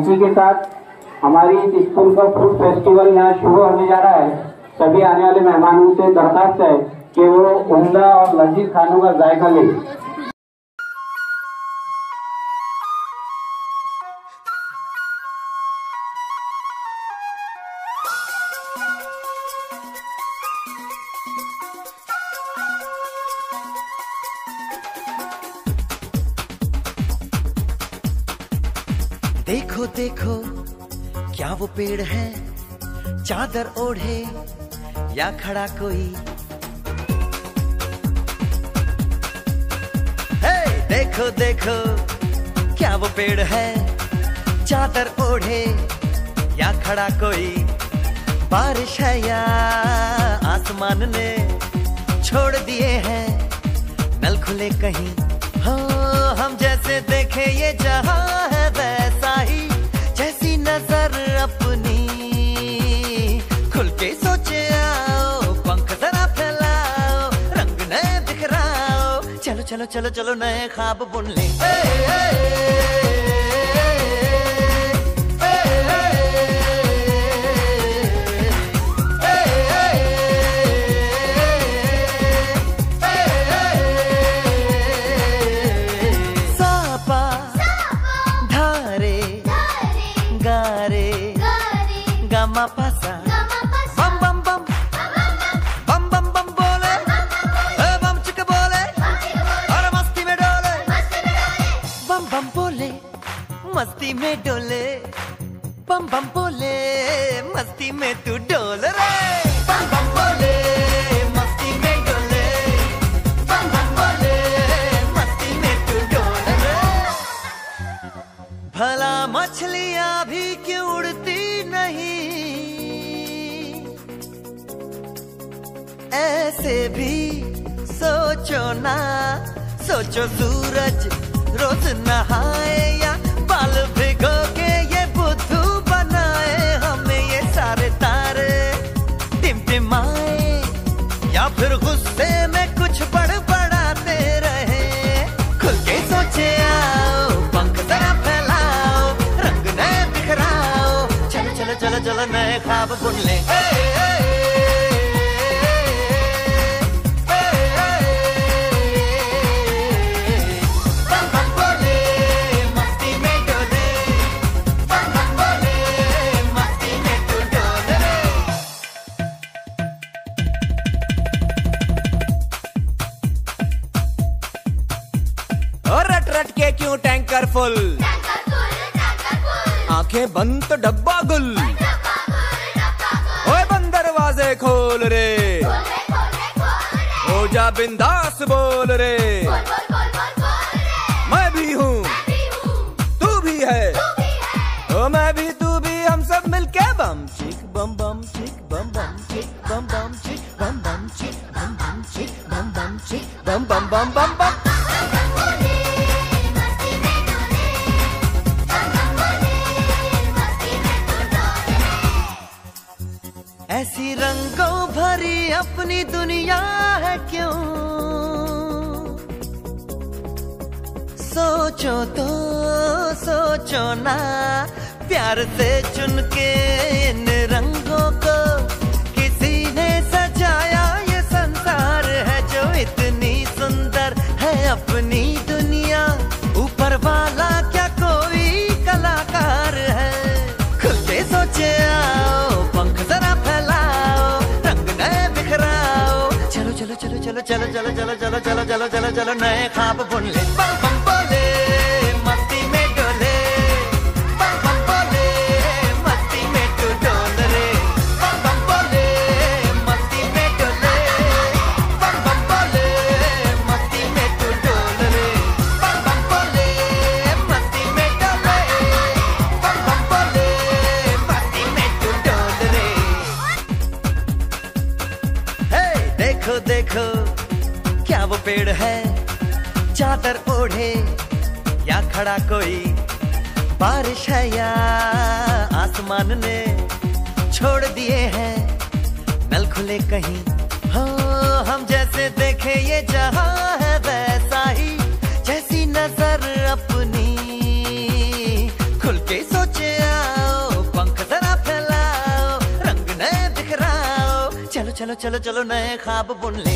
इसी के साथ हमारी इस स्कूल का फूड फेस्टिवल यहाँ शुरू होने जा रहा है। सभी आने वाले मेहमानों से दरखास्त है कि वो उम्दा और लजीज खानों का जायका लें। देखो देखो क्या वो पेड़ है, चादर ओढ़े या खड़ा कोई। हे देखो देखो क्या वो पेड़ है, चादर ओढ़े या खड़ा कोई। बारिश है या आसमान ने छोड़ दिए हैं नल खुले कहीं। हाँ हम जैसे देखे ये जहां है वैसा ही, जैसी नजर अपनी खुल के सोचे आओ। पंख जरा फैलाओ, रंग नए बिखराओ। चलो चलो चलो चलो नए ख्वाब बुन ले। पासा बम बम बम बम बम बम बोले, बम चिक बोले और मस्ती में डोले। बम बम बोले मस्ती में डोले, बम बम बोले मस्ती में तू डोल रे। बम बम बोले मस्ती में डोले, बम बम बोले मस्ती में तू डोल रे। भला मछलियां भी क्यों उड़ती नहीं, ऐसे भी सोचो ना। सोचो सूरज रोज नहाए या बाल भिगो के ये बुद्धू बनाए। हमें ये सारे तारे टिमटिमाए या फिर गुस्से में कुछ बड़बड़ाते रहे। खुल के सोचे आओ, पंख जरा फैलाओ, रंग नए बिखराओ। चलो चलो चलो चलो नए ख्वाब बुन ले। रट रट के क्यों टैंकर फुल, आंखें बंद तो डब्बा गुल। ओए बंद दरवाजे खोल रे, हो जा बिंदास बोल रे। मैं भी हूँ तू भी है, ओ मैं भी तू भी, हम सब मिलके बम चिक बम बम चिक बम बम चिक बम बम चिक बम बम चिक बम बम चिक बम बम चिक बम बम बम बम बम। ऐसी रंगों भरी अपनी दुनिया है क्यों, सोचो तो सोचो ना। प्यार से चुन के इन रंगों को किसी ने सजाया। ये संसार है जो इतनी सुंदर है अपनी दुनिया। ऊपर वाला क्या कोई कलाकार है। खुल के सोचे आओ, पंख जरा फैलाओ, रंग नए बिखराओ। चलो चलो चलो चलो चलो चलो चलो चलो चलो चलो चलो चलो नए ख्वाब बुन ले। बम बम बोले मस्ती में डोले, बम बम बोले मस्ती में तू डोल रे। बम बम बोले मस्ती में डोले, बम बम बोले मस्ती में तू डोल रे। बम बम बोले मस्ती में डोले, बम बम बोले मस्ती में तू डोल रे। हे देखो देखो क्या वो पेड़ है, चादर ओढ़े या खड़ा कोई। बारिश है या आसमान ने छोड़ दिए हैं नल खुले कहीं। हाँ हम जैसे देखे ये जहां है वैसा ही, जैसी नजर अपनी खुल के सोचे चलो चलो चलो नए ख्वाब बुन ले।